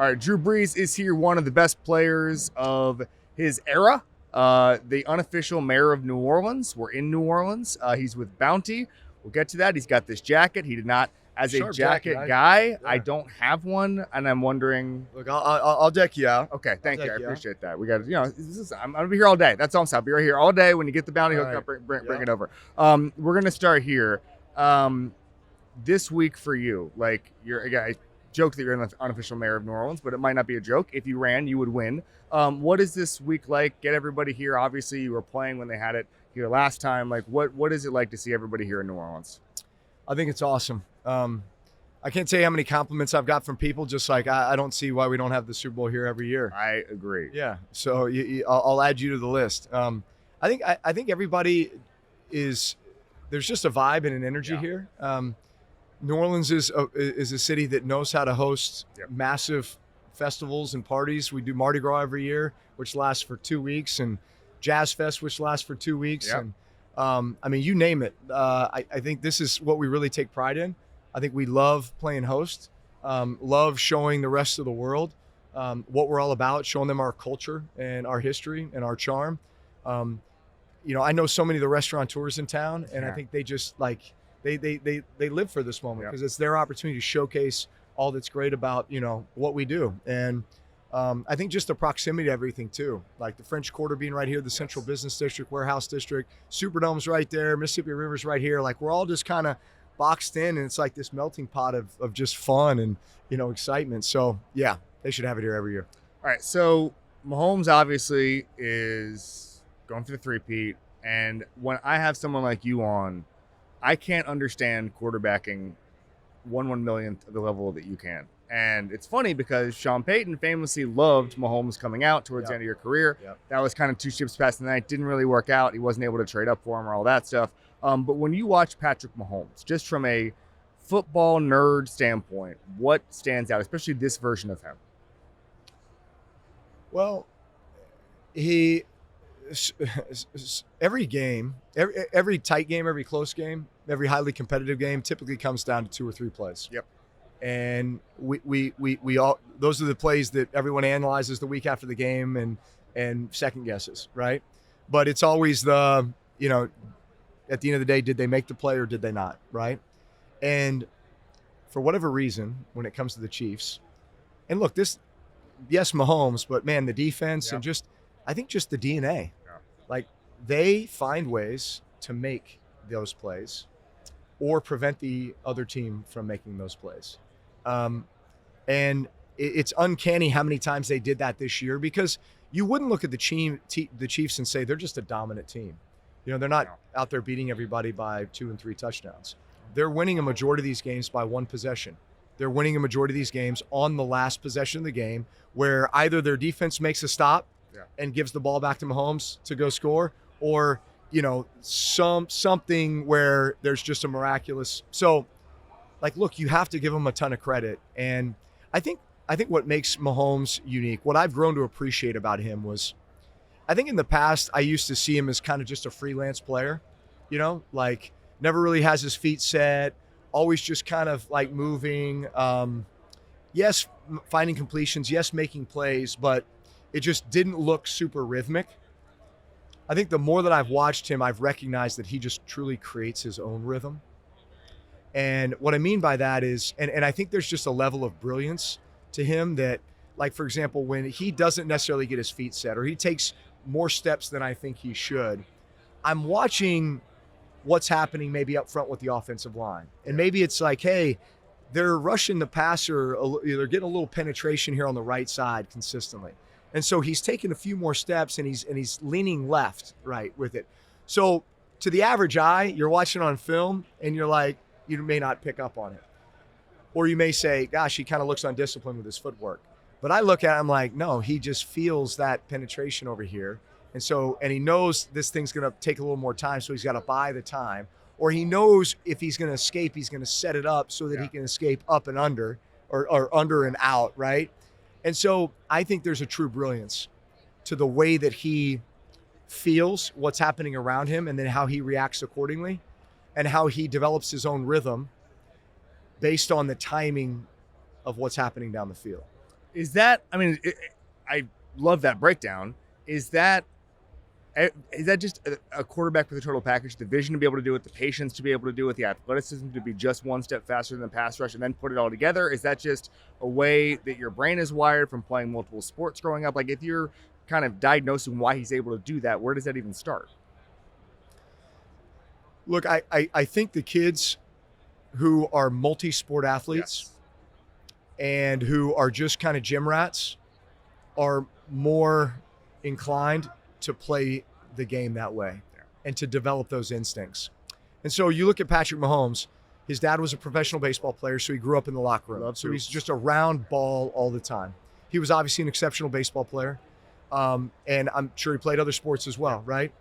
All right, Drew Brees is here, one of the best players of his era. The unofficial mayor of New Orleans. We're in New Orleans. He's with Bounty. We'll get to that. He's got this jacket. He did not, as a Sharp jacket guy, yeah. I don't have one, and I'm wondering. Look, I'll deck you out. Okay, thank you. I appreciate that. We got, I'm gonna be here all day. That's all I'm saying. I'll be right here all day. When you get the Bounty hooked up, bring it over. We're gonna start here. This week for you, like you're a guy. Joke that you're an unofficial mayor of New Orleans, but it might not be a joke. If you ran, you would win. What is this week like? Get everybody here. Obviously, you were playing when they had it here last time. Like, what is it like to see everybody here in New Orleans? I think it's awesome. I can't tell you how many compliments I've got from people. Just like I don't see why we don't have the Super Bowl here every year. I agree. Yeah. So I'll add you to the list. I think everybody is. There's just a vibe and an energy here. New Orleans is a city that knows how to host massive festivals and parties. We do Mardi Gras every year, which lasts for 2 weeks, and Jazz Fest, which lasts for 2 weeks. Yep. And I mean, you name it. I think this is what we really take pride in. I think we love playing host, love showing the rest of the world what we're all about, showing them our culture and our history and our charm. I know so many of the restaurateurs in town, and I think they just like – They live for this moment because it's their opportunity to showcase all that's great about, what we do. And I think just the proximity to everything too, like the French Quarter being right here, the Central Business District, Warehouse District, Superdome's right there, Mississippi River's right here. Like we're all just kind of boxed in, and it's like this melting pot of just fun and, excitement. So yeah, they should have it here every year. All right. So Mahomes obviously is going for the three-peat. And when I have someone like you on, I can't understand quarterbacking 1/1,000,000th of the level that you can. And it's funny because Sean Payton famously loved Mahomes coming out towards the end of your career. That was kind of two ships passing the night. Didn't really work out. He wasn't able to trade up for him or all that stuff. But when you watch Patrick Mahomes, just from a football nerd standpoint, what stands out, especially this version of him? Well, every game, every tight game, every close game, every highly competitive game typically comes down to 2 or 3 plays. Yep. And we all, those are the plays that everyone analyzes the week after the game and second guesses, right? But it's always the, at the end of the day, did they make the play or did they not, right? And for whatever reason, when it comes to the Chiefs, and look, yes, Mahomes, but man, the defense and I think just the DNA. Like they find ways to make those plays or prevent the other team from making those plays. And it's uncanny how many times they did that this year, because you wouldn't look at the Chiefs and say they're just a dominant team. They're not out there beating everybody by 2 and 3 touchdowns. They're winning a majority of these games by 1 possession. They're winning a majority of these games on the last possession of the game, where either their defense makes a stop and gives the ball back to Mahomes to go score, or something where there's just a miraculous. So, like, look, you have to give him a ton of credit, and I think what makes Mahomes unique, what I've grown to appreciate about him was, I think in the past I used to see him as kind of just a freelance player, like never really has his feet set, always just kind of like moving. Yes, finding completions, yes, making plays, but it just didn't look super rhythmic. I think the more that I've watched him, I've recognized that he just truly creates his own rhythm. And what I mean by that is, and I think there's just a level of brilliance to him that, like, for example, when he doesn't necessarily get his feet set or he takes more steps than I think he should, I'm watching what's happening maybe up front with the offensive line. And maybe it's like, hey, they're rushing the passer, they're getting a little penetration here on the right side consistently. And so he's taking a few more steps and he's leaning left, right, with it. So to the average eye, you're watching on film and you're like, you may not pick up on it. Or you may say, gosh, he kind of looks undisciplined with his footwork. But I look at him like, no, he just feels that penetration over here. And he knows this thing's going to take a little more time, so he's got to buy the time. Or he knows if he's going to escape, he's going to set it up so that he can escape up and under or under and out, right? And so I think there's a true brilliance to the way that he feels what's happening around him and then how he reacts accordingly and how he develops his own rhythm based on the timing of what's happening down the field. Is that? I mean, I love that breakdown. Is that? Is that just a quarterback with a total package? The vision to be able to do it, the patience to be able to do it, the athleticism to be just one step faster than the pass rush, and then put it all together? Is that just a way that your brain is wired from playing multiple sports growing up? Like, if you're kind of diagnosing why he's able to do that, where does that even start? Look, I think the kids who are multi-sport athletes and who are just kind of gym rats are more inclined to play the game that way and to develop those instincts. And so you look at Patrick Mahomes, his dad was a professional baseball player, so he grew up in the locker room. So he's just around ball all the time. He was obviously an exceptional baseball player, and I'm sure he played other sports as well, right?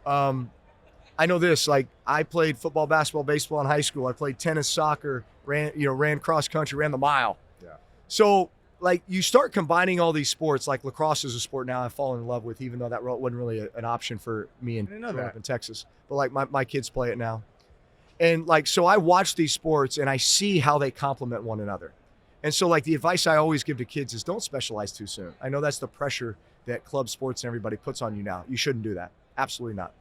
I know this, like I played football, basketball, baseball in high school. I played tennis, soccer, ran cross country, ran the mile. Yeah. So like you start combining all these sports, like lacrosse is a sport now I've fallen in love with, even though that wasn't really an option for me in growing up in Texas. But like my kids play it now. And like, so I watch these sports and I see how they complement one another. And so like the advice I always give to kids is don't specialize too soon. I know that's the pressure that club sports and everybody puts on you now. You shouldn't do that. Absolutely not.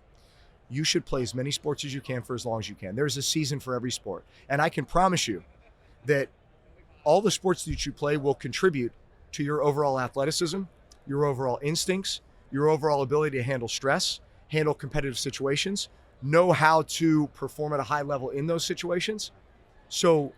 You should play as many sports as you can for as long as you can. There's a season for every sport. And I can promise you that all the sports that you play will contribute to your overall athleticism, your overall instincts, your overall ability to handle stress, handle competitive situations, know how to perform at a high level in those situations. So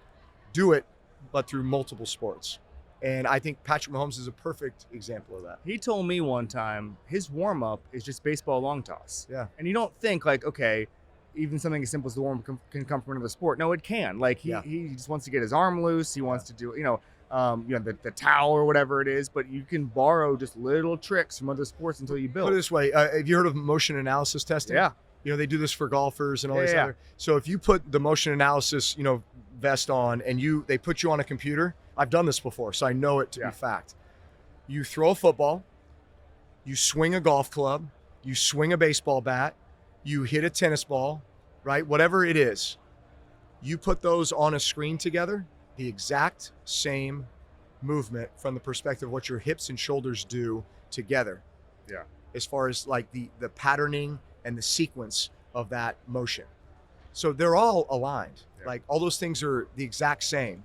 do it, but through multiple sports. And I think Patrick Mahomes is a perfect example of that. He told me one time his warm-up is just baseball long toss. Yeah. And you don't think like, okay, even something as simple as the warm-up can come from another sport. No, it can. Like he just wants to get his arm loose. He wants to do, the towel or whatever it is. But you can borrow just little tricks from other sports until you build. Put it this way. Have you heard of motion analysis testing? Yeah. They do this for golfers and all this other. So if you put the motion analysis, vest on and they put you on a computer, I've done this before, so I know it to be fact. You throw a football, you swing a golf club, you swing a baseball bat, you hit a tennis ball, right? Whatever it is, you put those on a screen together, the exact same movement from the perspective of what your hips and shoulders do together. Yeah. As far as like the patterning and the sequence of that motion. So they're all aligned. Yeah. Like all those things are the exact same.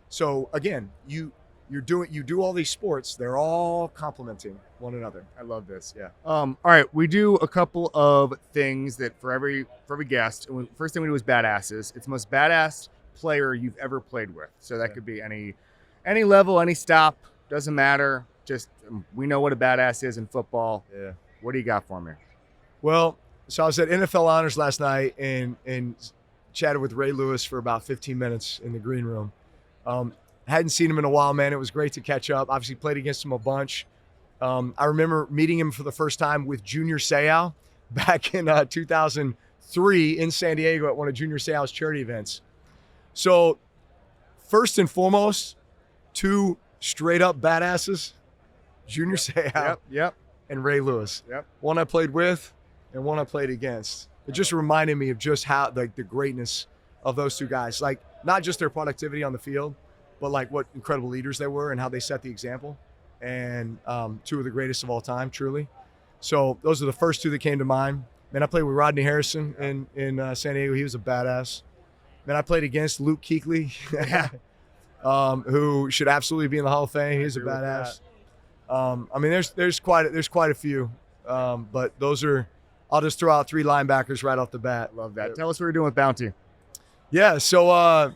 So again, you do all these sports, they're all complementing one another. I love this. Yeah. All right, we do a couple of things that for every guest. First thing we do is badasses. It's the most badass player you've ever played with. So that could be any level, any stop, doesn't matter. Just we know what a badass is in football. Yeah. What do you got for me? Well, so I was at NFL Honors last night and chatted with Ray Lewis for about 15 minutes in the green room. Hadn't seen him in a while, man. It was great to catch up. Obviously played against him a bunch. I remember meeting him for the first time with Junior Seau back in 2003 in San Diego at one of Junior Seau's charity events. So first and foremost, two straight up badasses, Junior Seau and Ray Lewis. Yep. One I played with and one I played against. It just reminded me of just how like the greatness of those two guys. Like not just their productivity on the field, but like what incredible leaders they were and how they set the example. And two of the greatest of all time, truly. So those are the first two that came to mind. Man, I played with Rodney Harrison in San Diego. He was a badass. Man, I played against Luke Kuechly, who should absolutely be in the Hall of Fame. He's a badass. I mean, there's quite a few, but those are. I'll just throw out three linebackers right off the bat. Love that. Tell us what you're doing with Bounty. Yeah, so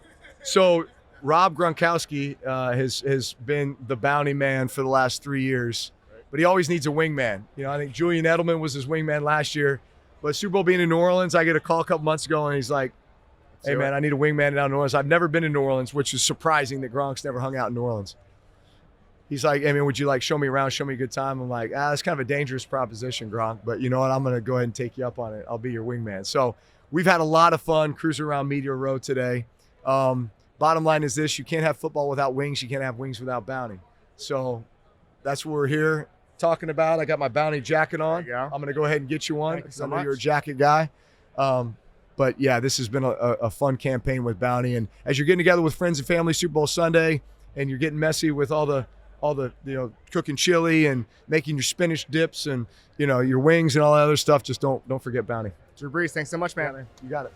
Rob Gronkowski has been the bounty man for the last 3 years, but he always needs a wingman. I think Julian Edelman was his wingman last year, but Super Bowl being in New Orleans, I get a call a couple months ago, and he's like, "Hey man, I need a wingman down in New Orleans." I've never been in New Orleans, which is surprising that Gronk's never hung out in New Orleans. He's like, "Hey man, would you like show me around, show me a good time?" I'm like, "That's kind of a dangerous proposition, Gronk, but you know what? I'm gonna go ahead and take you up on it. I'll be your wingman." So we've had a lot of fun cruising around Media Row today. Bottom line is this: you can't have football without wings. You can't have wings without bounty. So that's what we're here talking about. I got my bounty jacket on. I'm going to go ahead and get you one because I know you're a jacket guy. But yeah, this has been a fun campaign with bounty. And as you're getting together with friends and family, Super Bowl Sunday, and you're getting messy with all the cooking chili and making your spinach dips and your wings and all that other stuff. Just don't forget Bounty. Drew Brees, thanks so much, man. Yeah, man. You got it.